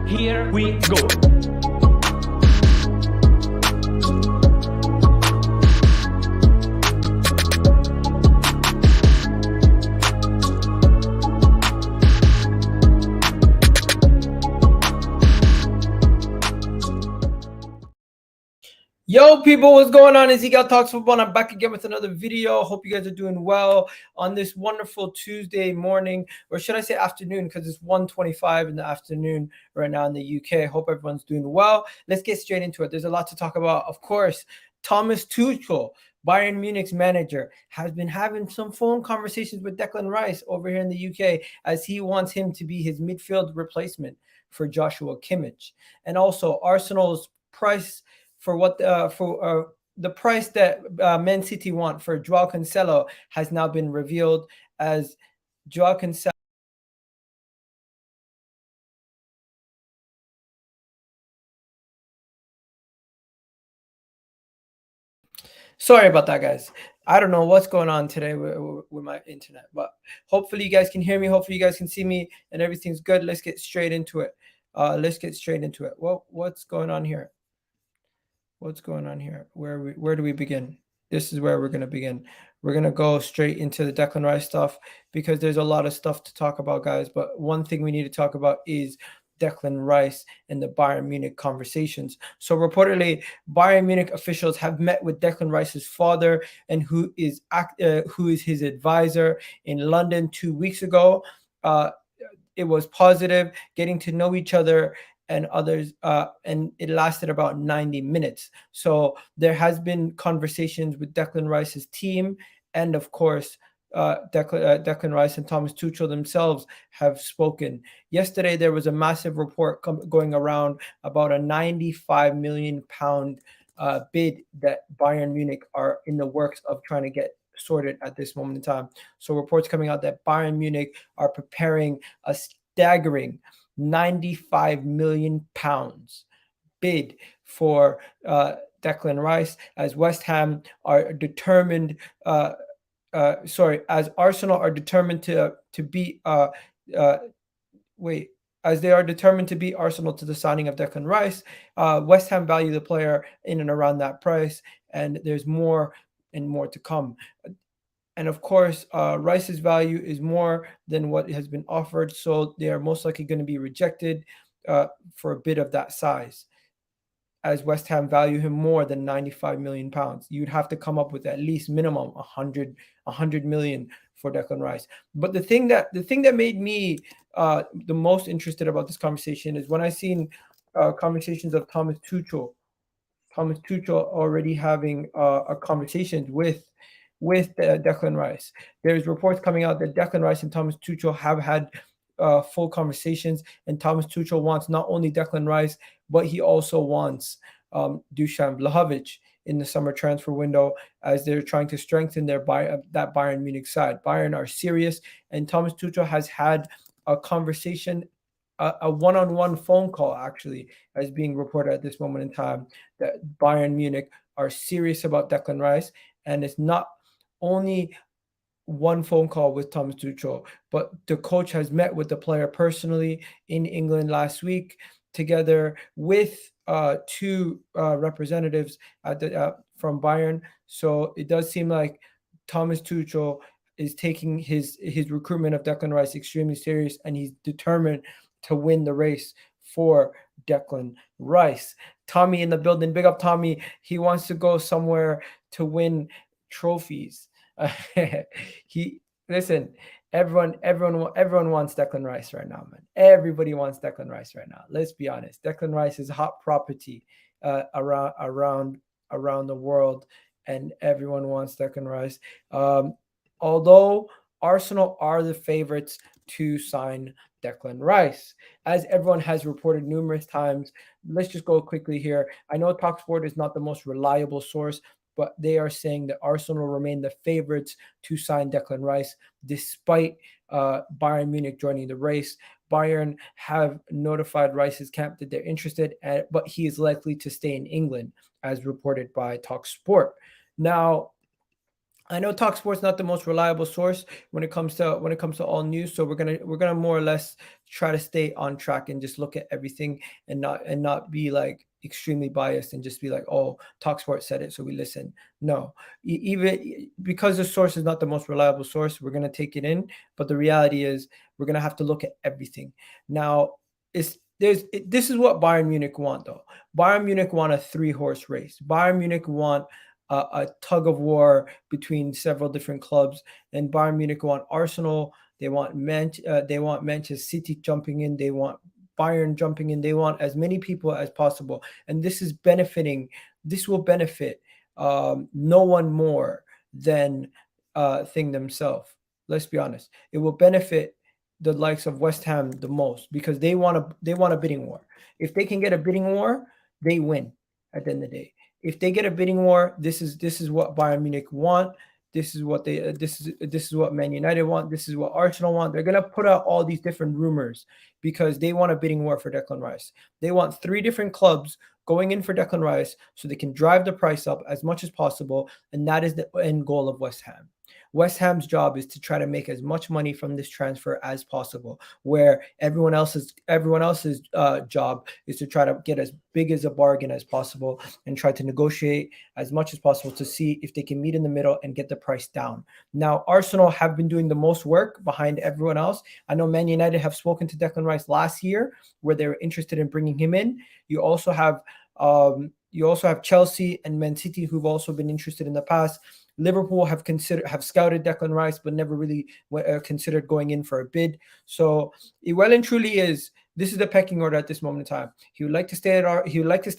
Here we go. Yo, people, what's going on? Ezekiel Talks Football. I'm back again with another video. Hope you guys are doing well on this wonderful Tuesday morning, or should I say afternoon, because it's 1:25 in the afternoon right now in the UK. Hope everyone's doing well. Let's get straight into it. There's a lot to talk about. Of course, Thomas Tuchel, Bayern Munich's manager, has been having some phone conversations with Declan Rice over here in the UK as he wants him to be his midfield replacement for Joshua Kimmich. And also Arsenal's price for the price that Man City want for Joao Cancelo has now been revealed, as Joao Cancelo. Sorry about that, guys. I don't know what's going on today with my internet, but hopefully you guys can hear me. Hopefully you guys can see me and everything's good. Let's get straight into it. Well, what's going on here? What's going on here? Where do we begin? This is where we're going to begin. We're going to go straight into the Declan Rice stuff because there's a lot of stuff to talk about, guys. But one thing we need to talk about is Declan Rice and the Bayern Munich conversations. So reportedly, Bayern Munich officials have met with Declan Rice's father and who is his advisor in London 2 weeks ago. It was positive, getting to know each other and others, and it lasted about 90 minutes. So there has been conversations with Declan Rice's team, and of course, Declan Rice and Thomas Tuchel themselves have spoken. Yesterday, there was a massive report going around about a £95 million bid that Bayern Munich are in the works of trying to get sorted at this moment in time. So reports coming out that Bayern Munich are preparing a staggering £95 million bid for Declan Rice, as West Ham are determined. As Arsenal are determined to beat. As they are determined to beat Arsenal to the signing of Declan Rice, West Ham value the player in and around that price, and there's more and more to come. And of course, Rice's value is more than what has been offered, so they are most likely going to be rejected for a bid of that size, as West Ham value him more than £95 million. You'd have to come up with at least minimum 100 million for Declan Rice. But the thing that made me the most interested about this conversation is when I seen conversations of Thomas Tuchel already having a conversation with Declan Rice. There's reports coming out that Declan Rice and Thomas Tuchel have had full conversations, and Thomas Tuchel wants not only Declan Rice, but he also wants Dusan Vlahovic in the summer transfer window, as they're trying to strengthen that Bayern Munich side. Bayern are serious, and Thomas Tuchel has had a conversation, a one-on-one phone call, actually, as being reported at this moment in time, that Bayern Munich are serious about Declan Rice, and it's not only one phone call with Thomas Tuchel, but the coach has met with the player personally in England last week, together with two representatives from Bayern. So it does seem like Thomas Tuchel is taking his recruitment of Declan Rice extremely serious, and he's determined to win the race for Declan Rice. Tommy in the building. Big up Tommy. He wants to go somewhere to win trophies. Everyone wants Declan Rice right now, man. Everybody wants Declan Rice right now. Let's be honest. Declan Rice is hot property around the world, and everyone wants Declan Rice. Although Arsenal are the favorites to sign Declan Rice, as everyone has reported numerous times. Let's just go quickly here. I know TalkSport is not the most reliable source, but they are saying that Arsenal remain the favorites to sign Declan Rice, despite Bayern Munich joining the race. Bayern have notified Rice's camp that they're interested, but he is likely to stay in England, as reported by TalkSport. Now, I know TalkSport's not the most reliable source when it comes to all news, so we're gonna more or less try to stay on track and just look at everything and not be like extremely biased and just be like, oh, TalkSport said it, so we listen. No, even because the source is not the most reliable source, we're gonna take it in, but the reality is we're gonna have to look at everything. Now, this is what Bayern Munich want though. Bayern Munich want a three-horse race. Bayern Munich want a tug of war between several different clubs. And Bayern Munich want Arsenal. They want Manchester City jumping in. They want Bayern jumping in. They want as many people as possible. And this is benefiting. This will benefit no one more than thing themselves. Let's be honest. It will benefit the likes of West Ham the most because they want a bidding war. If they can get a bidding war, they win at the end of the day. If they get a bidding war, this is what Bayern Munich want. This is what Man United want. This is what Arsenal want. They're gonna put out all these different rumors because they want a bidding war for Declan Rice. They want three different clubs going in for Declan Rice so they can drive the price up as much as possible, and that is the end goal of West Ham. West Ham's job is to try to make as much money from this transfer as possible, where everyone else's job is to try to get as big as a bargain as possible and try to negotiate as much as possible to see if they can meet in the middle and get the price down. Now, Arsenal have been doing the most work behind everyone else. I know Man United have spoken to Declan Rice last year, where they were interested in bringing him in. You also have Chelsea and Man City who've also been interested in the past. Liverpool have scouted Declan Rice, but never really considered going in for a bid. So it well and truly is. This is the pecking order at this moment in time. He would like to stay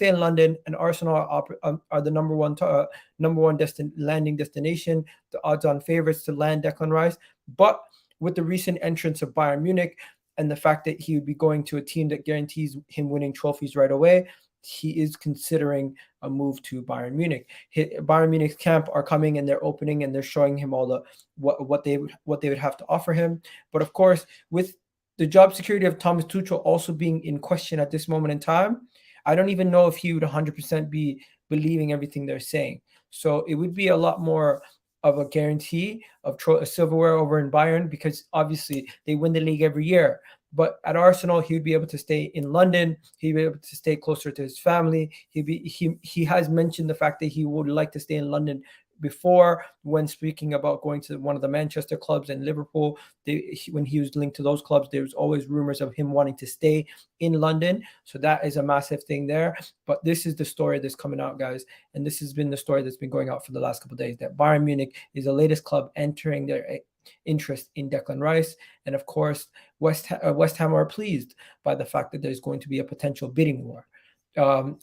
in London, and Arsenal are the number one landing destination, the odds-on favorites to land Declan Rice. But with the recent entrance of Bayern Munich and the fact that he would be going to a team that guarantees him winning trophies right away, he is considering a move to Bayern Munich. Bayern Munich's camp are coming and they're opening and they're showing him all the what they would have to offer him. But of course, with the job security of Thomas Tuchel also being in question at this moment in time, I don't even know if he would 100% be believing everything they're saying. So it would be a lot more of a guarantee of silverware over in Bayern because obviously they win the league every year. But at Arsenal, he would be able to stay in London. He'd be able to stay closer to his family. He has mentioned the fact that he would like to stay in London before when speaking about going to one of the Manchester clubs and Liverpool. When he was linked to those clubs, there was always rumors of him wanting to stay in London. So that is a massive thing there. But this is the story that's coming out, guys. And this has been the story that's been going out for the last couple of days, that Bayern Munich is the latest club entering their interest in Declan Rice. And of course, West Ham are pleased by the fact that there's going to be a potential bidding war.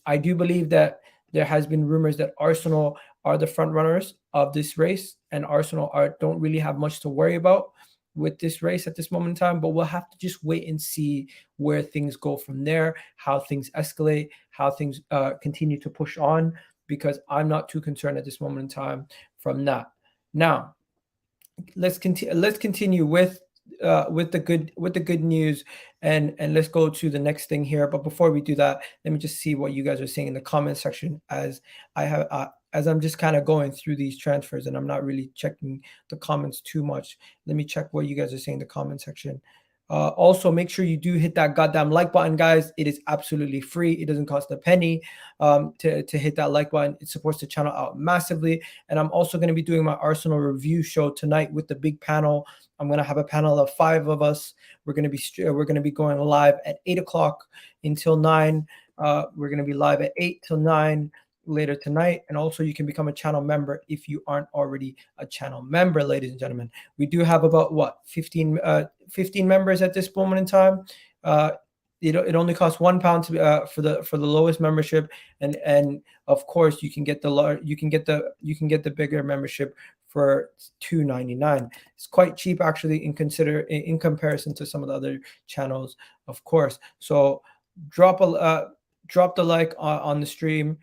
I do believe that there has been rumors that Arsenal are the front runners of this race, and Arsenal don't really have much to worry about with this race at this moment in time. But we'll have to just wait and see where things go from there, how things escalate, how things continue to push on, because I'm not too concerned at this moment in time from that. Now, let's continue with the good news, and let's go to the next thing here. But before we do that, let me just see what you guys are saying in the comment section as I'm just kind of going through these transfers, and I'm not really checking the comments too much. Let me check what you guys are saying in the comment section. Also, make sure you do hit that goddamn like button, guys. It is absolutely free. It doesn't cost a penny to hit that like button. It supports the channel out massively. And I'm also going to be doing my Arsenal review show tonight with the big panel. I'm going to have a panel of 5 of us. We're going to be going live at 8 o'clock until 9. We're going to be live at 8 till 9 later tonight. And also you can become a channel member if you aren't already a channel member, ladies and gentlemen. We do have about 15 members at this moment in time. It only costs £1 to for the lowest membership, and of course you can get the bigger membership for $2.99. It's quite cheap actually in comparison to some of the other channels, of course. So drop the like on the stream.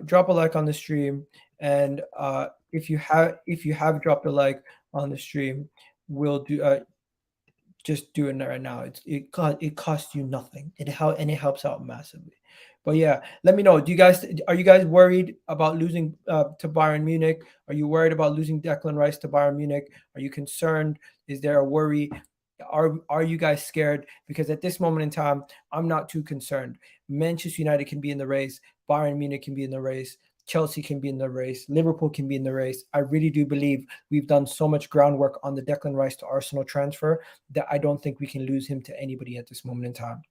Drop a like on the stream, and if you have dropped a like on the stream, we'll do just do it right now. It costs you nothing. It helps out massively. But yeah, let me know. Are you guys worried about losing to Bayern Munich? Are you worried about losing Declan Rice to Bayern Munich? Are you concerned? Is there a worry? Are you guys scared? Because at this moment in time, I'm not too concerned. Manchester United can be in the race. Bayern Munich can be in the race. Chelsea can be in the race. Liverpool can be in the race. I really do believe we've done so much groundwork on the Declan Rice to Arsenal transfer that I don't think we can lose him to anybody at this moment in time.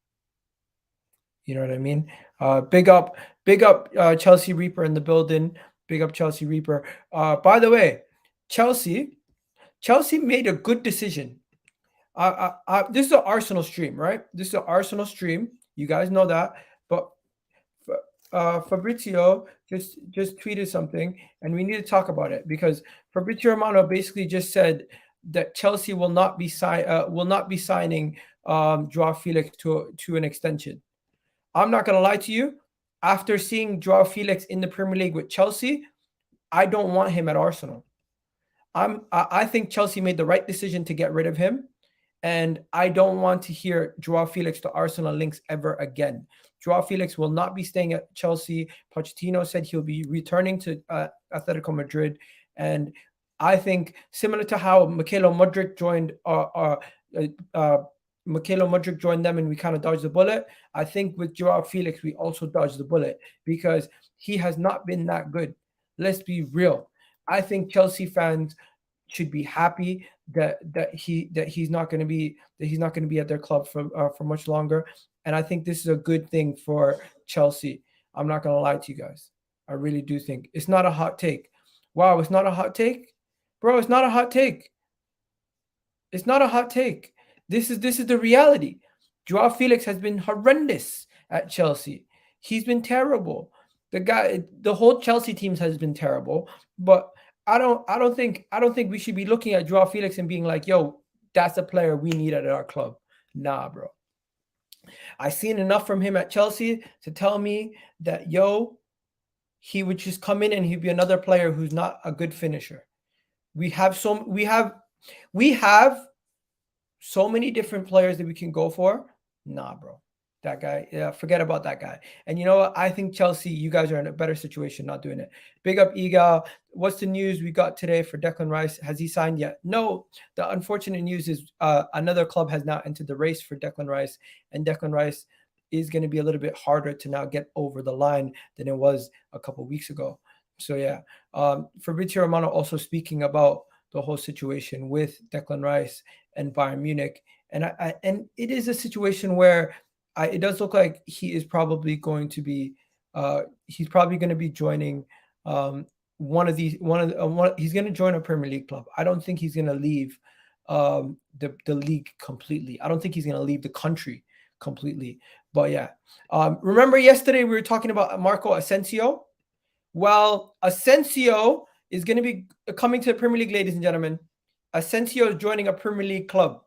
You know what I mean? Big up, Chelsea Reaper in the building. Big up Chelsea Reaper. By the way, Chelsea made a good decision. This is an Arsenal stream, right? This is an Arsenal stream. You guys know that. But Fabrizio just tweeted something, and we need to talk about it because Fabrizio Romano basically just said that Chelsea will not be signing Joao Felix to an extension. I'm not gonna lie to you. After seeing Joao Felix in the Premier League with Chelsea, I don't want him at Arsenal. I think Chelsea made the right decision to get rid of him, and I don't want to hear Joao Felix to Arsenal links ever again. Joao Felix will not be staying at Chelsea. Pochettino said he'll be returning to Atletico Madrid, and I think similar to how Mikhailo Mudryk joined them and we kind of dodged the bullet. I think with Joao Felix, we also dodged the bullet because he has not been that good. Let's be real. I think Chelsea fans should be happy that he's not going to be at their club for much longer. And I think this is a good thing for Chelsea. I'm not going to lie to you guys. I really do think it's not a hot take. Wow, it's not a hot take, bro. It's not a hot take. It's not a hot take. This is the reality. Joao Felix has been horrendous at Chelsea. He's been terrible. The whole Chelsea team has been terrible. But I don't think we should be looking at Joao Felix and being like, yo, that's a player we need at our club. Nah, bro. I've seen enough from him at Chelsea to tell me that, yo, he would just come in and he'd be another player who's not a good finisher. We have so many different players that we can go for. Nah, bro. That guy, yeah, forget about that guy. And you know what? I think Chelsea, you guys are in a better situation not doing it. Big up Egal. What's the news we got today for Declan Rice? Has he signed yet? No. The unfortunate news is another club has now entered the race for Declan Rice, and Declan Rice is going to be a little bit harder to now get over the line than it was a couple of weeks ago. So yeah, Fabrizio Romano also speaking about the whole situation with Declan Rice and Bayern Munich, and it is a situation where it does look like he is probably going to be he's probably going to be joining he's going to join a Premier League club. I don't think he's going to leave the league completely. I don't think he's going to leave the country completely. But yeah, remember yesterday we were talking about Marco Asensio. Well, Asensio is going to be coming to the Premier League, ladies and gentlemen. Asensio is joining a Premier League club.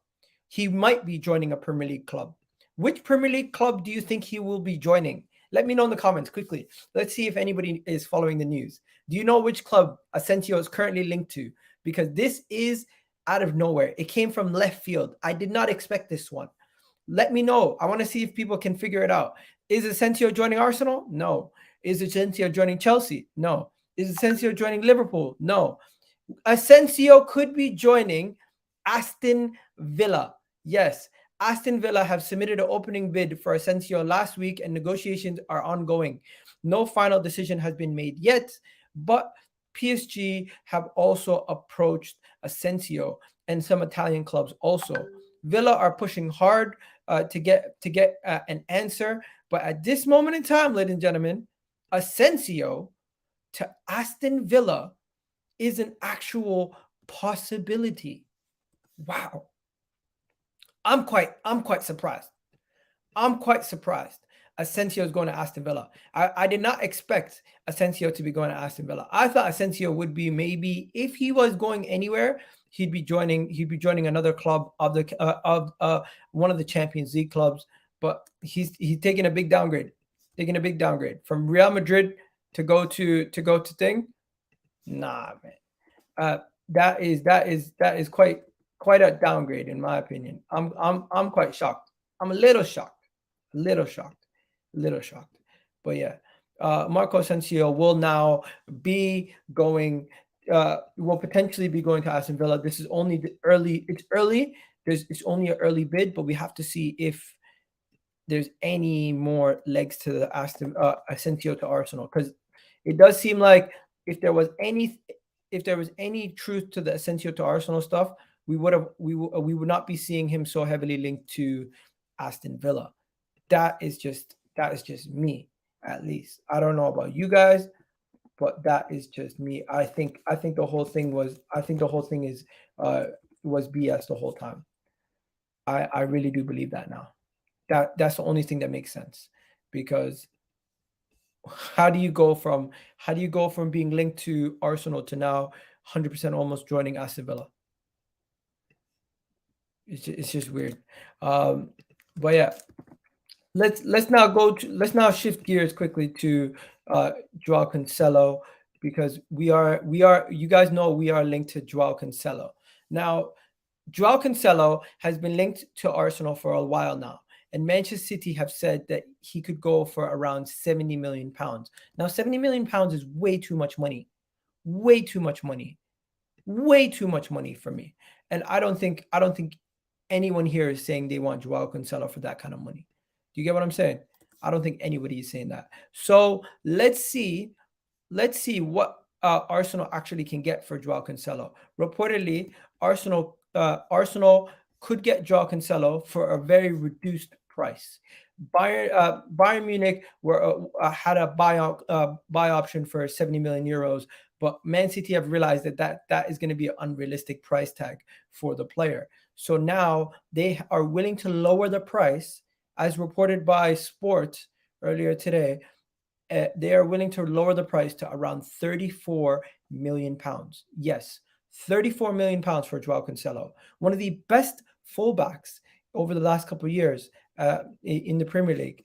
He might be joining a Premier League club. Which Premier League club do you think he will be joining? Let me know in the comments quickly. Let's see if anybody is following the news. Do you know which club Asensio is currently linked to? Because this is out of nowhere. It came from left field. I did not expect this one. Let me know. I want to see if people can figure it out. Is Asensio joining Arsenal? No. Is Asensio joining Chelsea? No. Is Asensio joining Liverpool? No. Asensio could be joining Aston Villa. Yes. Aston Villa have submitted an opening bid for Asensio last week, and negotiations are ongoing. No final decision has been made yet, but PSG have also approached Asensio and some Italian clubs also. Villa are pushing hard to get an answer, but at this moment in time, ladies and gentlemen, Asensio to Aston Villa is an actual possibility. Wow. I'm quite surprised. I'm quite surprised. Asensio is going to Aston Villa. I did not expect Asensio to be going to Aston Villa. I thought Asensio would be, maybe if he was going anywhere, he'd be joining another club of one of the Champions League clubs. But he's taking a big downgrade. From Real Madrid to go to thing. Nah, man. That is quite a downgrade in my opinion. I'm quite shocked. I'm a little shocked. But yeah, Marco Asensio will now be going. Will potentially be going to Aston Villa. This is only the early. It's early. It's only an early bid, but we have to see if there's any more legs to the Asensio to Arsenal, because it does seem like if there was any truth to the Asensio to Arsenal stuff, we would not be seeing him so heavily linked to Aston Villa. That is just me, at least. I don't know about you guys, but that is just me. I think the whole thing was was BS the whole time. I really do believe that now. That's the only thing that makes sense, because how do you go from being linked to Arsenal to now 100% almost joining Aston Villa? It's just weird. But yeah, let's now shift gears quickly to Joao Cancelo, because we are you guys know we are linked to Joao Cancelo. Now, Joao Cancelo has been linked to Arsenal for a while now, and Manchester City have said that he could go for around 70 million pounds. Now, 70 million pounds is way too much money. Way too much money. Way too much money for me. And I don't think anyone here is saying they want Joao Cancelo for that kind of money. Do you get what I'm saying? I don't think anybody is saying that. So let's see what Arsenal actually can get for Joao Cancelo. Reportedly, Arsenal could get Joao Cancelo for a very reduced price. Bayern Munich had a buy option for 70 million euros, but Man City have realized that is going to be an unrealistic price tag for the player. So now they are willing to lower the price, as reported by Sport earlier today. They are willing to lower the price to around 34 million pounds. Yes, 34 million pounds for Joao Cancelo, one of the best fullbacks over the last couple of years in the Premier League.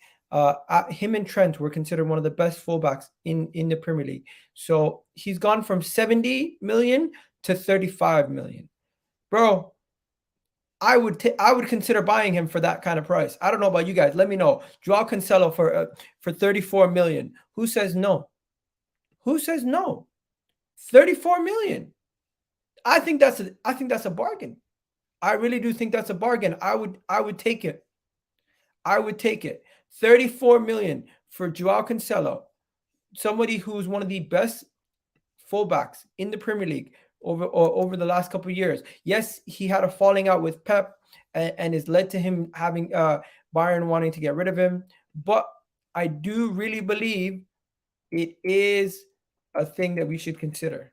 Him and Trent were considered one of the best fullbacks in the Premier League. So he's gone from 70 million to 35 million. Bro, I would consider buying him for that kind of price. I don't know about you guys. Let me know. Joao Cancelo for 34 million. Who says no? Who says no? 34 million. I think that's a bargain. I really do think that's a bargain. I would take it. I would take it. 34 million for Joao Cancelo, somebody who's one of the best fullbacks in the Premier League over the last couple of years. Yes, he had a falling out with Pep, and has led to him having Bayern wanting to get rid of him. But I do really believe it is a thing that we should consider.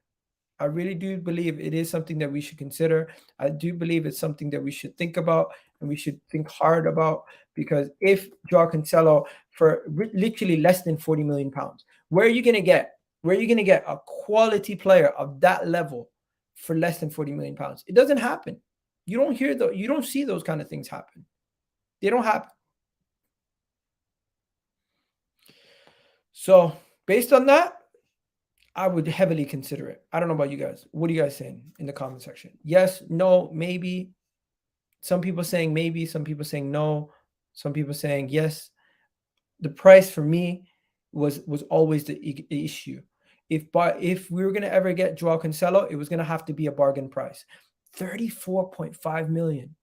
I really do believe it is something that we should consider. I do believe it's something that we should think about, and we should think hard about, because if Joao Cancelo for literally less than 40 million pounds, where are you going to get a quality player of that level for less than 40 million pounds? It doesn't happen. You don't see those kind of things happen. They don't happen. So based on that, I would heavily consider it. I don't know about you guys. What are you guys saying in the comment section? Yes, no, maybe. Some people saying maybe, some people saying no, some people saying yes. The price for me was always the issue. If we were going to ever get Joao Cancelo, it was going to have to be a bargain price. 34.5 million.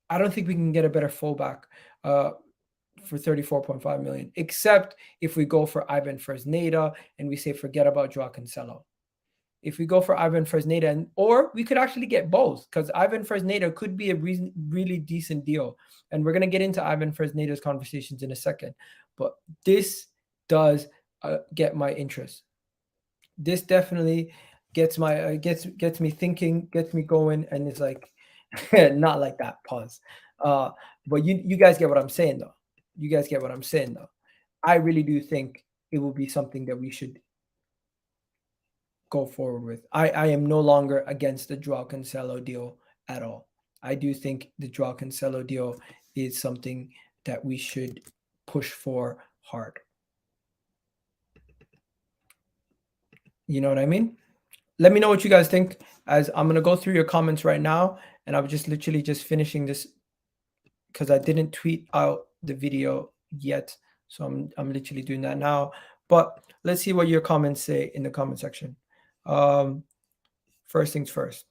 I don't think we can get a better fullback for 34.5 million, except if we go for Ivan Fresneda and we say forget about Joao Cancelo. If we go for Ivan Fresneda, or we could actually get both, because Ivan Fresneda could be a really decent deal. And we're going to get into Ivan Fresneda's conversations in a second. But this does get my interest. This definitely gets my gets me thinking, gets me going, and it's like not like that. Pause. But you guys get what I'm saying, though. You guys get what I'm saying, though. I really do think it will be something that we should go forward with. I am no longer against the Joao Cancelo deal at all. I do think the Joao Cancelo deal is something that we should push for hard. You know what I mean? Let me know what you guys think, as I'm going to go through your comments right now, and I'm just literally just finishing this because I didn't tweet out the video yet. So I'm literally doing that now. But let's see what your comments say in the comment section. First things first.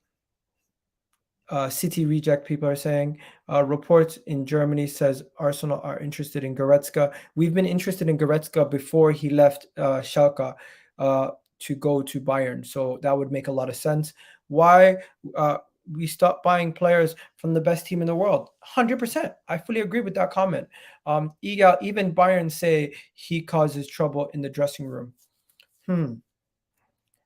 City reject people are saying reports in Germany says Arsenal are interested in Goretzka. We've been interested in Goretzka before he left Schalke to go to Bayern, so that would make a lot of sense. Why we stopped buying players from the best team in the world? 100%. I fully agree with that comment. Even Bayern say he causes trouble in the dressing room.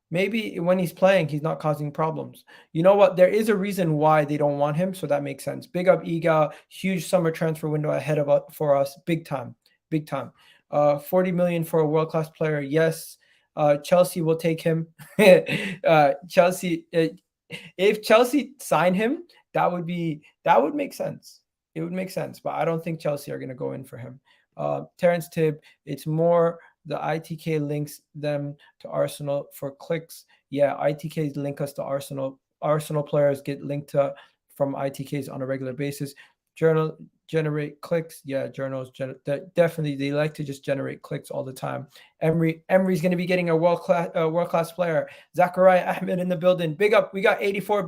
Maybe when he's playing, he's not causing problems. You know what? There is a reason why they don't want him, so that makes sense. Big up Iga, huge summer transfer window ahead of for us, big time, big time. 40 million for a world-class player, yes. Chelsea will take him. Chelsea, if Chelsea sign him, that would make sense. It would make sense, but I don't think Chelsea are going to go in for him. Terrence Tibb, it's more the ITK links them to Arsenal for clicks. Yeah, ITKs link us to Arsenal. Arsenal players get linked to from ITKs on a regular basis. Journal generate clicks. Yeah, journals definitely they like to just generate clicks all the time. Emery's going to be getting a world class player. Zachariah Ahmed in the building. Big up. We got 84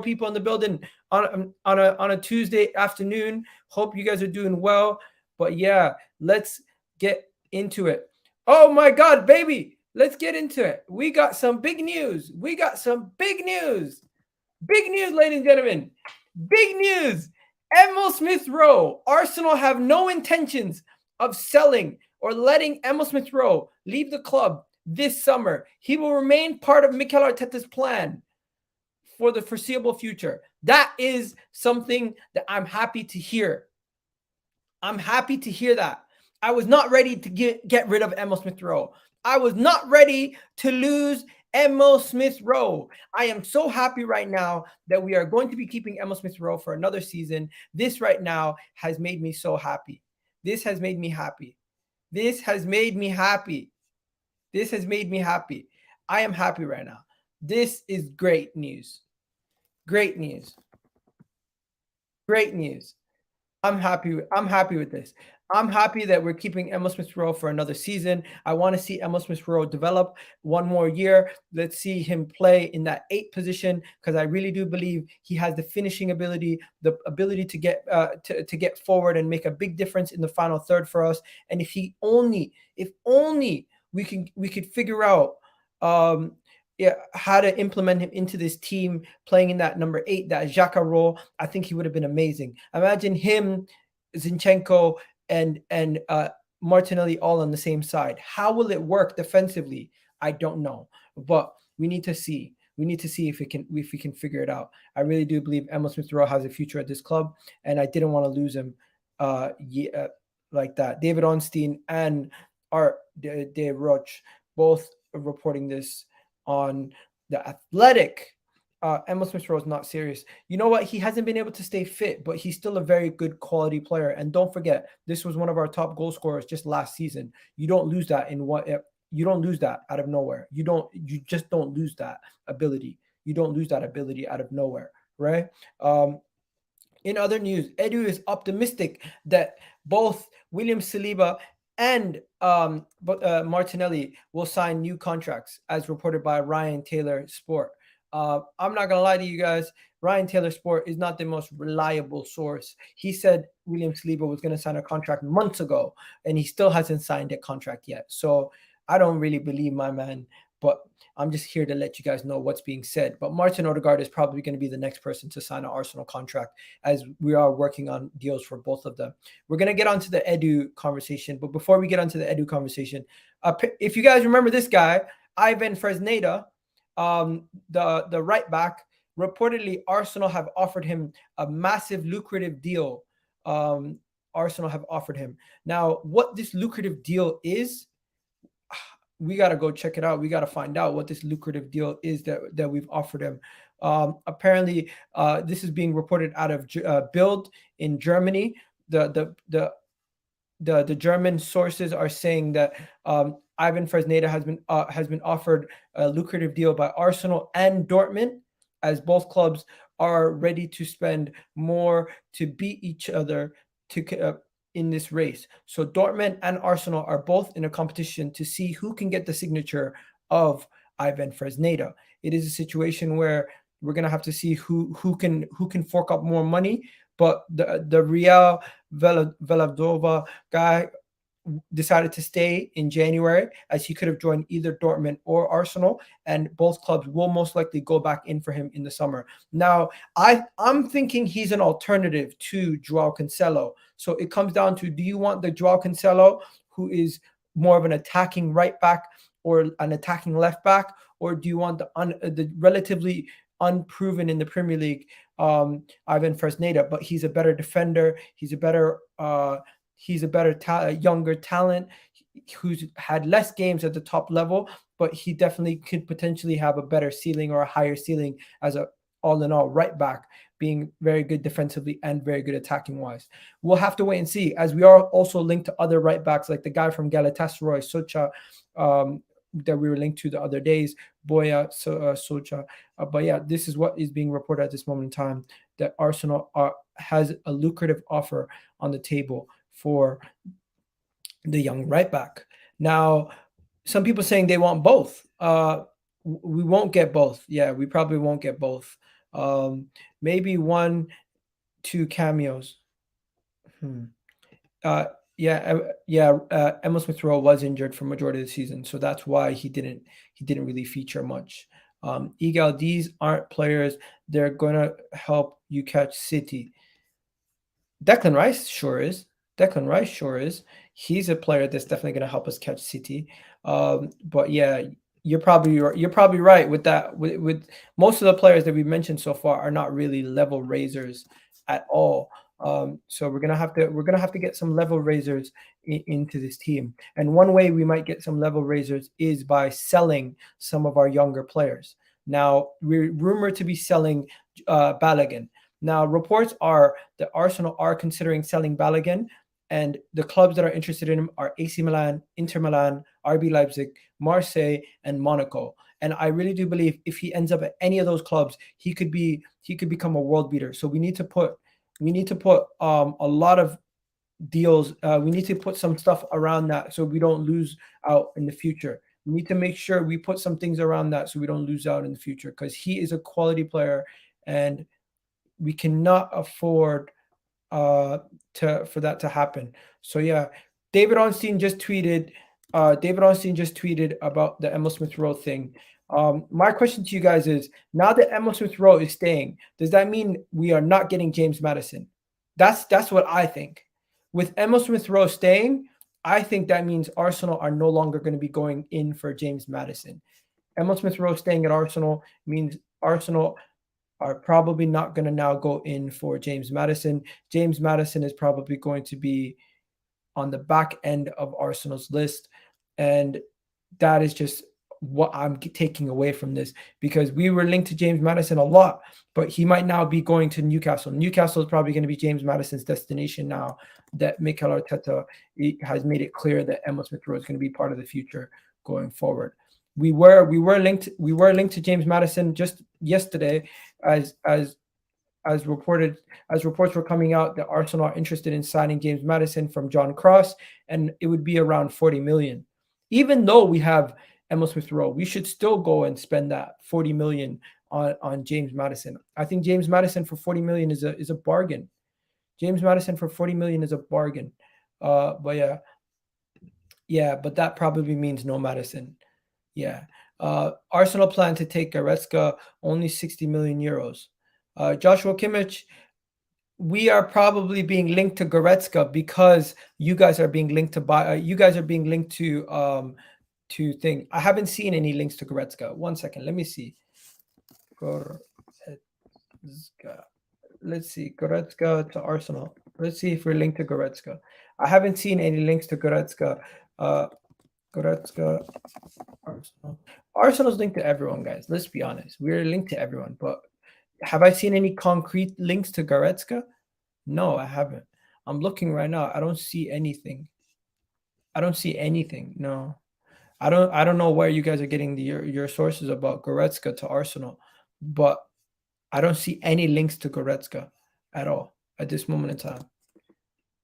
people in the building on a Tuesday afternoon. Hope you guys are doing well. But yeah, let's get into it. Oh my God, baby. Let's get into it. We got some big news. Big news, ladies and gentlemen. Big news. Emile Smith Rowe. Arsenal have no intentions of selling or letting Emile Smith Rowe leave the club this summer. He will remain part of Mikel Arteta's plan for the foreseeable future. That is something that I'm happy to hear. I'm happy to hear that. I was not ready to get rid of Emile Smith Rowe. I was not ready to lose Emile Smith Rowe. I am so happy right now that we are going to be keeping Emile Smith Rowe for another season. This right now has made me so happy. This has made me happy. I am happy right now. This is great news. Great news. I'm happy with this. I'm happy that we're keeping Emile Smith Rowe for another season. I want to see Emile Smith Rowe develop one more year. Let's see him play in that 8 position because I really do believe he has the finishing ability, the ability to get to get forward and make a big difference in the final third for us. And if only we could figure out how to implement him into this team, playing in that number 8, that Xhaka role, I think he would have been amazing. Imagine him, Zinchenko, and Martinelli all on the same side. How will it work defensively? I don't know, but we need to see. We need to see if we can figure it out. I really do believe Emile Smith Rowe has a future at this club, and I didn't want to lose him like that. David Onstein and Art de Roche both reporting this on The Athletic. Emile Smith Rowe is not serious. You know what? He hasn't been able to stay fit, but he's still a very good quality player. And don't forget, this was one of our top goal scorers just last season. You don't lose that you don't lose that out of nowhere. You just don't lose that ability. You don't lose that ability out of nowhere, right? In other news, Edu is optimistic that both William Saliba and Martinelli will sign new contracts, as reported by Ryan Taylor Sport. I'm not going to lie to you guys. Ryan Taylor Sport is not the most reliable source. He said William Saliba was going to sign a contract months ago, and he still hasn't signed a contract yet. So I don't really believe my man, but I'm just here to let you guys know what's being said. But Martin Odegaard is probably going to be the next person to sign an Arsenal contract, as we are working on deals for both of them. We're going to get onto the Edu conversation. But before we get onto the Edu conversation, if you guys remember this guy, Ivan Fresneda, the right back, reportedly Arsenal have offered him a massive lucrative deal. Arsenal have offered him. Now, what this lucrative deal is, we got to go check it out. We got to find out what this lucrative deal is that we've offered him. Apparently, this is being reported out of Bild in Germany. The German sources are saying that Ivan Fresneda has been offered a lucrative deal by Arsenal and Dortmund, as both clubs are ready to spend more to beat each other in this race. So Dortmund and Arsenal are both in a competition to see who can get the signature of Ivan Fresneda. It is a situation where we're gonna have to see who can fork up more money. But the Real Veladova guy decided to stay in January, as he could have joined either Dortmund or Arsenal, and both clubs will most likely go back in for him in the summer. Now, I'm thinking he's an alternative to Joao Cancelo. So it comes down to, do you want the Joao Cancelo who is more of an attacking right back or an attacking left back, or do you want the relatively unproven in the Premier League Ivan Fresneda? But he's a better defender. He's a better younger talent who's had less games at the top level, but he definitely could potentially have a better ceiling or a higher ceiling as a all in all right back, being very good defensively and very good attacking wise. We'll have to wait and see, as we are also linked to other right backs like the guy from Galatasaray, Socha, that we were linked to the other days, Boya Socha. But yeah, this is what is being reported at this moment in time, that Arsenal has a lucrative offer on the table for the young right back. Now, some people saying they want both. We won't get both. Yeah, we probably won't get both. Maybe 1-2 cameos. Emile Smith Rowe was injured for majority of the season, so that's why he didn't really feature much. Egal, these aren't players. They're gonna help you catch City. Declan Rice sure is. He's a player that's definitely going to help us catch City. But yeah, you're probably right with that. With most of the players that we mentioned so far are not really level raisers at all. So we're gonna have to get some level raisers into this team. And one way we might get some level raisers is by selling some of our younger players. Now, we're rumored to be selling Balogun. Now, reports are that Arsenal are considering selling Balogun, and the clubs that are interested in him are AC Milan, Inter Milan, RB Leipzig, Marseille, and Monaco. And I really do believe if he ends up at any of those clubs, he could become a world beater. So we need to put a lot of deals. We need to put some stuff around that so we don't lose out in the future. We need to make sure we put some things around that so we don't lose out in the future, because he is a quality player and we cannot afford for that to happen. So yeah, David Onstein just tweeted about the Emile Smith Rowe thing. My question to you guys is, now that Emile Smith Rowe is staying, does that mean we are not getting James Maddison? That's what I think. With Emile Smith Rowe staying, I think that means Arsenal are no longer going to be going in for James Maddison. Emile Smith Rowe staying at Arsenal means Arsenal are probably not going to now go in for James Maddison. James Maddison is probably going to be on the back end of Arsenal's list. And that is just what I'm taking away from this, because we were linked to James Maddison a lot, but he might now be going to Newcastle. Newcastle is probably going to be James Maddison's destination now that Mikel Arteta has made it clear that Emile Smith Rowe is going to be part of the future going forward. We were linked to James Maddison just yesterday, as reports were coming out that Arsenal are interested in signing James Maddison from John Cross, and it would be around 40 million. Even though we have Emile Smith Rowe, we should still go and spend that 40 million on James Maddison. I think James Maddison for 40 million is a bargain. James Maddison for 40 million is a bargain. But that probably means no Maddison. Yeah. Arsenal plan to take Goretzka, only 60 million euros. Joshua Kimmich, we are probably being linked to Goretzka because you guys are being linked to thing. I haven't seen any links to Goretzka. 1 second, let me see. Goretzka. Let's see, Goretzka to Arsenal. Let's see if we're linked to Goretzka. I haven't seen any links to Goretzka. Goretzka, Arsenal. Arsenal's linked to everyone, guys. Let's be honest. We're linked to everyone. But have I seen any concrete links to Goretzka? No, I haven't. I'm looking right now. I don't see anything. No. I don't know where you guys are getting your sources about Goretzka to Arsenal, but I don't see any links to Goretzka at all at this moment in time.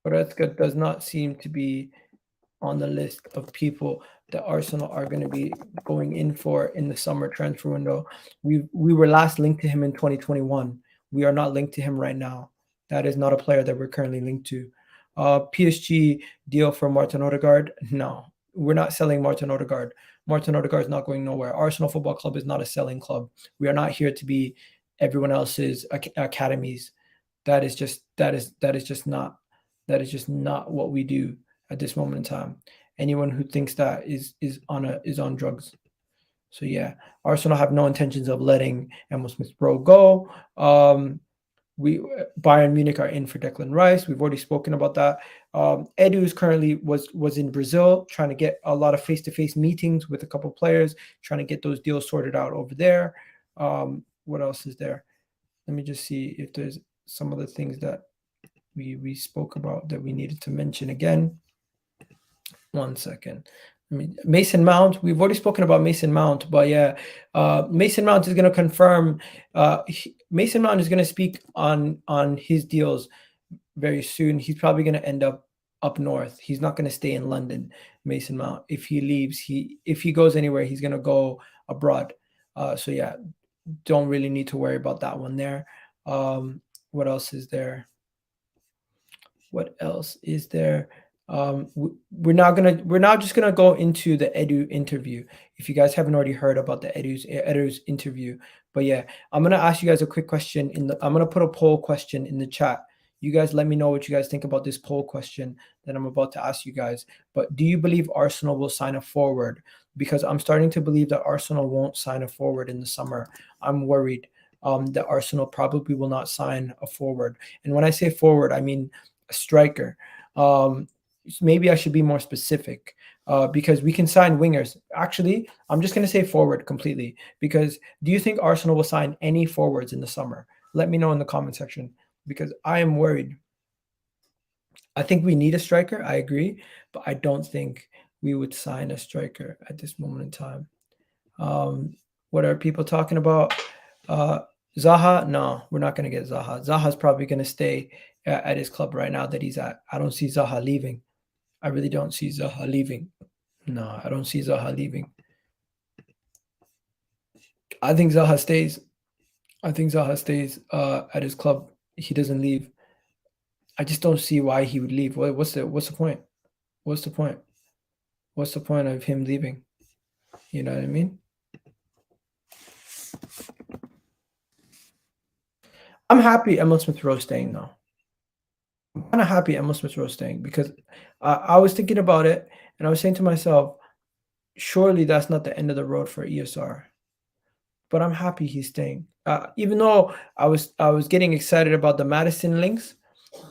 Goretzka does not seem to be on the list of people that Arsenal are going to be going in for in the summer transfer window. We were last linked to him in 2021. We are not linked to him right now. That is not a player that we're currently linked to. PSG deal for Martin Odegaard? No, we're not selling Martin Odegaard. Martin Odegaard is not going nowhere. Arsenal Football Club is not a selling club. We are not here to be everyone else's academies. That is just not what we do at this moment in time. Anyone who thinks that is on drugs. So yeah, Arsenal have no intentions of letting Emile Smith Rowe go. We Bayern Munich are in for Declan Rice. We've already spoken about that. Edu is currently was in Brazil trying to get a lot of face-to-face meetings with a couple of players, trying to get those deals sorted out over there. What else is there? Let me just see if there's some other things that we spoke about that we needed to mention again. 1 second. I mean, Mason Mount, we've already spoken about Mason Mount, but yeah, Mason Mount is going to confirm. Mason Mount is going to speak on his deals very soon. He's probably going to end up north. He's not going to stay in London. Mason Mount, if he leaves, if he goes anywhere, he's going to go abroad. So yeah, don't really need to worry about that one there. What else is there? What else is there? We're now just gonna go into the Edu interview. If you guys haven't already heard about the Edu's interview, but yeah, I'm gonna ask you guys a quick question I'm gonna put a poll question in the chat. You guys let me know what you guys think about this poll question that I'm about to ask you guys. But do you believe Arsenal will sign a forward? Because I'm starting to believe that Arsenal won't sign a forward in the summer. I'm worried that Arsenal probably will not sign a forward. And when I say forward, I mean a striker. Maybe I should be more specific because we can sign wingers. Actually, I'm just going to say forward completely because do you think Arsenal will sign any forwards in the summer? Let me know in the comment section because I am worried. I think we need a striker. I agree, but I don't think we would sign a striker at this moment in time. What are people talking about? Zaha? No, we're not going to get Zaha. Zaha's probably going to stay at his club right now that he's at. I don't see Zaha leaving. I really don't see Zaha leaving. No, I don't see Zaha leaving. I think Zaha stays. I think Zaha stays at his club. He doesn't leave. I just don't see why he would leave. What's the point? What's the point? What's the point of him leaving? You know what I mean? I'm happy Emile Smith Rowe staying though. I'm kind of happy Emile Smith Rowe staying because I was thinking about it and I was saying to myself, surely that's not the end of the road for ESR. But I'm happy he's staying. Even though I was getting excited about the Maddison links,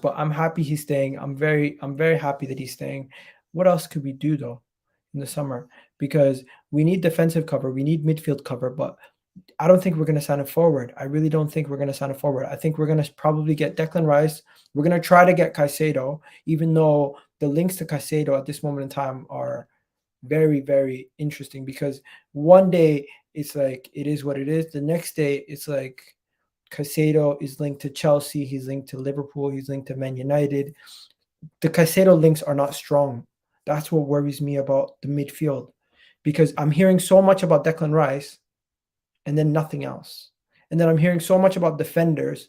but I'm happy he's staying. I'm very happy that he's staying. What else could we do though in the summer? Because we need defensive cover, we need midfield cover, but I don't think we're going to sign a forward. I really don't think we're going to sign a forward. I think we're going to probably get Declan Rice. We're going to try to get Caicedo, even though the links to Caicedo at this moment in time are very, very interesting because one day it's like it is what it is. The next day it's like Caicedo is linked to Chelsea, he's linked to Liverpool, he's linked to Man United. The Caicedo links are not strong. That's what worries me about the midfield because I'm hearing so much about Declan Rice and then nothing else. And then I'm hearing so much about defenders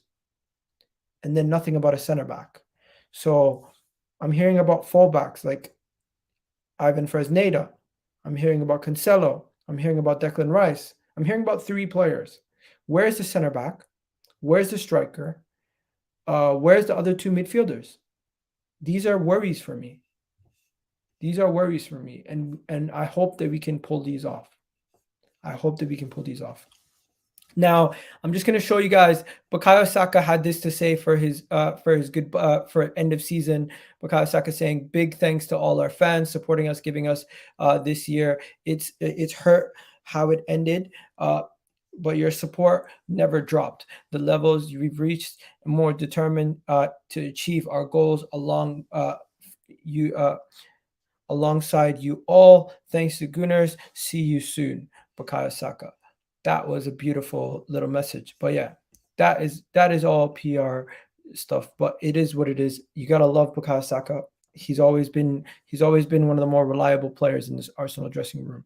and then nothing about a center back. So I'm hearing about fullbacks like Ivan Fresneda. I'm hearing about Cancelo. I'm hearing about Declan Rice. I'm hearing about 3 players. Where's the center back? Where's the striker? Where's the other 2 midfielders? These are worries for me. These are worries for me. And I hope that we can pull these off. I hope that we can pull these off. Now, I'm just going to show you guys. Bukayo Saka had this to say for his good for end of season. Bukayo Saka saying, "Big thanks to all our fans supporting us, giving us this year. It's hurt how it ended, but your support never dropped. The levels we've reached, more determined to achieve our goals alongside you all. Thanks to Gunners. See you soon, Bukayo Saka." That was a beautiful little message. But yeah, that is all PR. stuff, but it is what it is. You gotta love Bukayo Saka. He's always been one of the more reliable players in this Arsenal dressing room.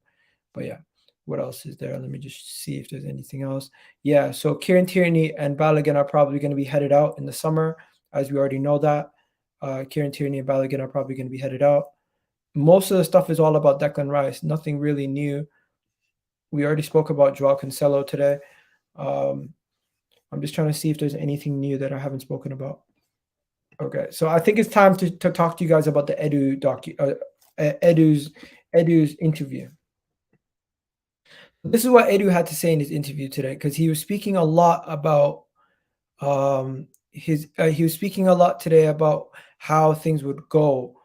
But yeah, what else is there? Let me just see if there's anything else. Yeah, so Kieran Tierney and Balogun are probably going to be headed out in the summer, as we already know that. Kieran Tierney and Balogun are probably going to be headed out. Most of the stuff is all about Declan Rice. Nothing really new. We already spoke about Joao Cancelo today. I'm just trying to see if there's anything new that I haven't spoken about. Okay, so I think it's time to talk to you guys about the Edu's interview. This is what Edu had to say in his interview today, because he was speaking a lot about he was speaking a lot today about how things would go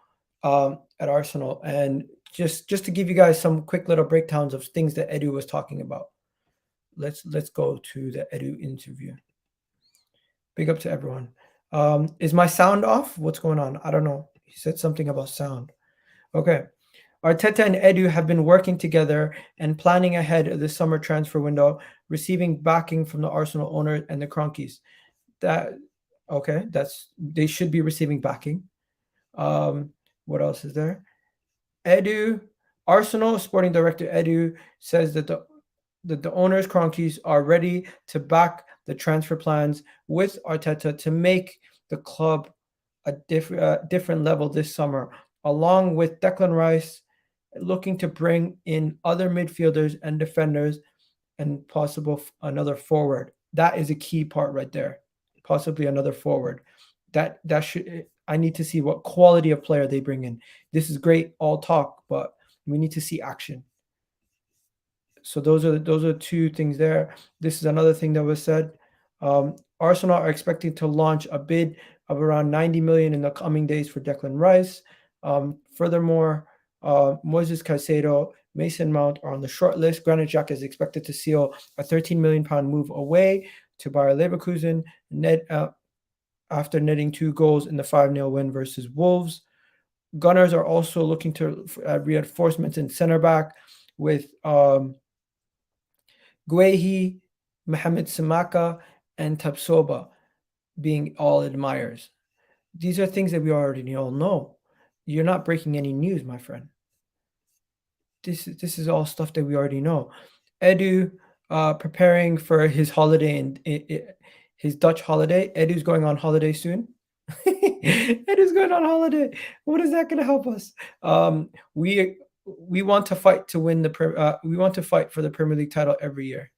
at Arsenal, and just to give you guys some quick little breakdowns of things that Edu was talking about. Let's go to the Edu interview. Big up to everyone. Is my sound off? What's going on? I don't know. He said something about sound. Okay. Arteta and Edu have been working together and planning ahead of the summer transfer window, receiving backing from the Arsenal owner and the Cronkies. They should be receiving backing. What else is there? Arsenal sporting director Edu says that the owners Cronkies are ready to back the transfer plans with Arteta to make the club a different level this summer, along with Declan Rice looking to bring in other midfielders and defenders and possible another forward. That is a key part right there. Possibly another forward. That should, I need to see what quality of player they bring in. This is great all talk, but we need to see action. So those are two things there. This is another thing that was said. Arsenal are expecting to launch a bid of around 90 million in the coming days for Declan Rice. Furthermore, Moises Caicedo, Mason Mount are on the short list. Granit Xhaka is expected to seal a 13 million pound move away to Bayer Leverkusen after netting 2 goals in the 5-0 win versus Wolves. Gunners are also looking to reinforcements in center back with Guehi, Mohamed Samaka, and Tapsoba being all admirers. These are things that we already all know. You're not breaking any news, my friend. This is all stuff that we already know. Edu preparing for his holiday and his Dutch holiday. Edu's going on holiday soon. Edu's going on holiday. What is that going to help us? We want to fight to win we want to fight for the Premier League title every year.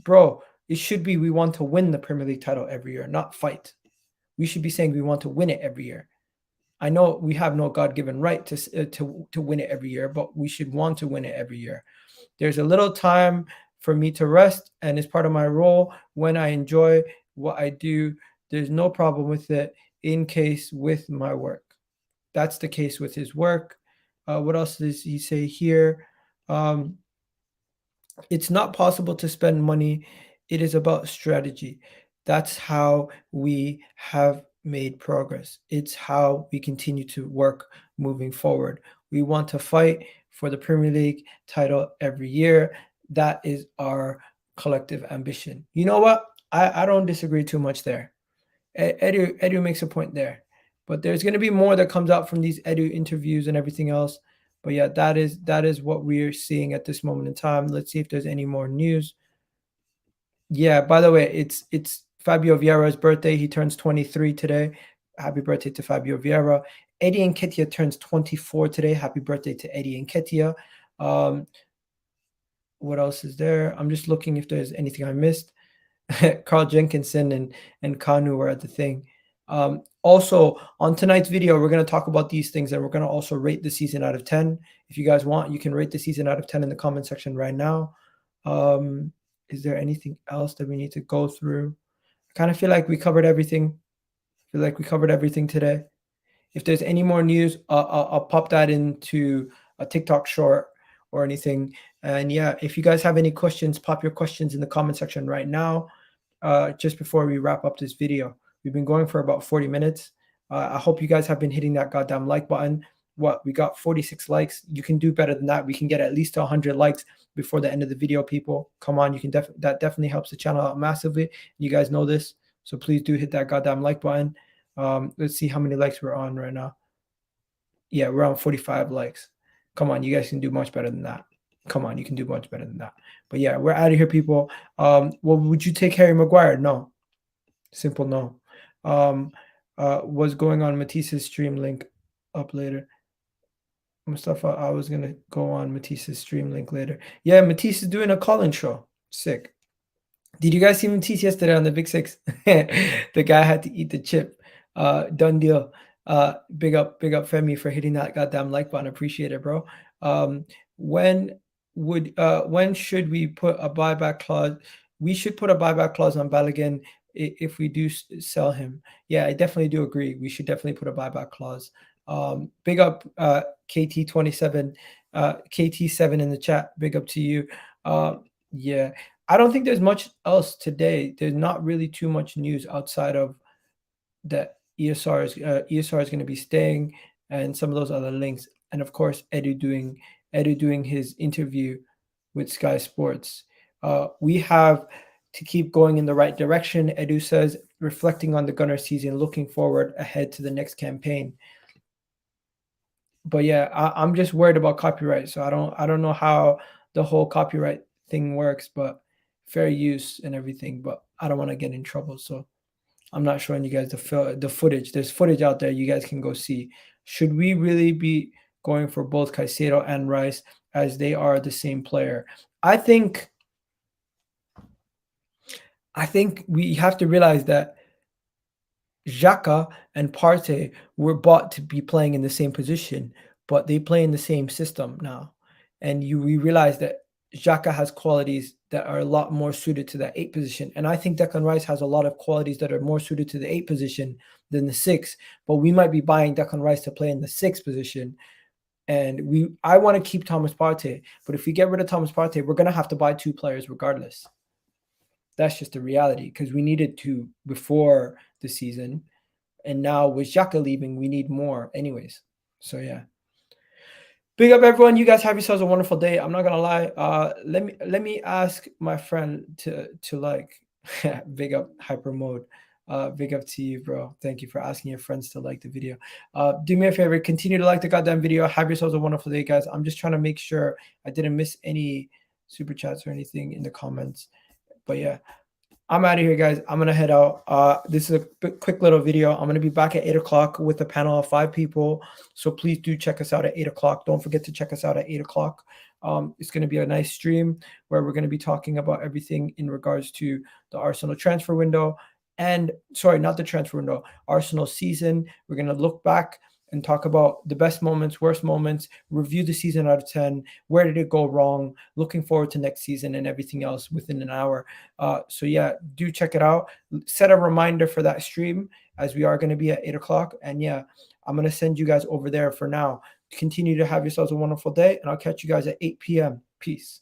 Bro, it should be we want to win the Premier League title every year, not fight. We should be saying we want to win it every year. I know we have no God-given right to win it every year, but we should want to win it every year. There's a little time for me to rest, and it's part of my role. When I enjoy what I do, there's no problem with it in case with my work. That's the case with his work. What else does he say here? It's not possible to spend money. It is about strategy. That's how we have made progress. It's how we continue to work moving forward. We want to fight for the Premier League title every year. That is our collective ambition. You know what? I don't disagree too much there. Edu makes a point there. But there's going to be more that comes out from these Edu interviews and everything else. But yeah, that is what we're seeing at this moment in time. Let's see if there's any more news. Yeah, by the way, it's Fabio Vieira's birthday. He turns 23 today. Happy birthday to Fabio Vieira. Eddie Nketiah turns 24 today. Happy birthday to Eddie Nketiah. What else is there? I'm just looking if there's anything I missed. Carl Jenkinson and Kanu were at the thing. Also, on tonight's video, we're going to talk about these things, and we're going to also rate the season out of 10. If you guys want, you can rate the season out of 10 in the comment section right now. Is there anything else that we need to go through? I kind of feel like we covered everything. I feel like we covered everything today. If there's any more news, I'll pop that into a TikTok short or anything. And yeah, if you guys have any questions, pop your questions in the comment section right now, just before we wrap up this video. We've been going for about 40 minutes. I hope you guys have been hitting that goddamn like button. We got 46 likes. You can do better than that. We can get at least 100 likes before the end of the video, people. Come on, you can that definitely helps the channel out massively. You guys know this. So please do hit that goddamn like button. Let's see how many likes we're on right now. Yeah, we're on 45 likes. Come on, you guys can do much better than that. Come on, you can do much better than that. But yeah, we're out of here, people. Well, would you take Harry Maguire? No. Simple no. What's going on? Matisse's stream link up later. Mustafa, I was gonna go on Matisse's stream link later. Yeah, Matisse is doing a call-in show. Sick. Did you guys see Matisse yesterday on the Big Six? The guy had to eat the chip. Done deal. Big up Femi for hitting that goddamn like button. Appreciate it, bro. When should we put a buyback clause? We should put a buyback clause on Balogun if we do sell him. Yeah, I definitely do agree. We should definitely put a buyback clause. Big up KT27, KT7 in the chat. Big up to you. Yeah, I don't think there's much else today. There's not really too much news outside of that ESR is going to be staying and some of those other links. And of course, Edu doing his interview with Sky Sports. We have to keep going in the right direction. Edu says, reflecting on the Gunner season, looking forward ahead to the next campaign. But yeah, I'm just worried about copyright. So I don't know how the whole copyright thing works, but fair use and everything. But I don't want to get in trouble. So I'm not showing you guys the footage. There's footage out there you guys can go see. Should we really be going for both Caicedo and Rice as they are the same player? I think we have to realize that Xhaka and Partey were bought to be playing in the same position, but they play in the same system now. And we realize that Xhaka has qualities that are a lot more suited to that 8 position. And I think Declan Rice has a lot of qualities that are more suited to the 8 position than the 6. But we might be buying Declan Rice to play in the 6 position. And I want to keep Thomas Partey. But if we get rid of Thomas Partey, we're going to have to buy 2 players regardless. That's just the reality, because we needed 2 before the season. And now with Xhaka leaving, we need more anyways. So yeah. Big up everyone. You guys have yourselves a wonderful day. I'm not gonna lie. Let me ask my friend to like big up hyper mode. Big up to you, bro. Thank you for asking your friends to like the video. Do me a favor, continue to like the goddamn video. Have yourselves a wonderful day, guys. I'm just trying to make sure I didn't miss any super chats or anything in the comments. But yeah, I'm out of here, guys. I'm gonna head out. This is a quick little video. I'm gonna be back at 8 o'clock with a panel of 5 people. So please do check us out at 8 o'clock. Don't forget to check us out at 8 o'clock. It's gonna be a nice stream where we're gonna be talking about everything in regards to the Arsenal transfer window. And sorry, not the transfer window, Arsenal season. We're gonna look back and talk about the best moments, worst moments, review the season out of 10, where did it go wrong, looking forward to next season and everything else within an hour. So yeah, do check it out. Set a reminder for that stream as we are going to be at 8 o'clock. And yeah, I'm going to send you guys over there for now. Continue to have yourselves a wonderful day, and I'll catch you guys at 8 p.m. Peace.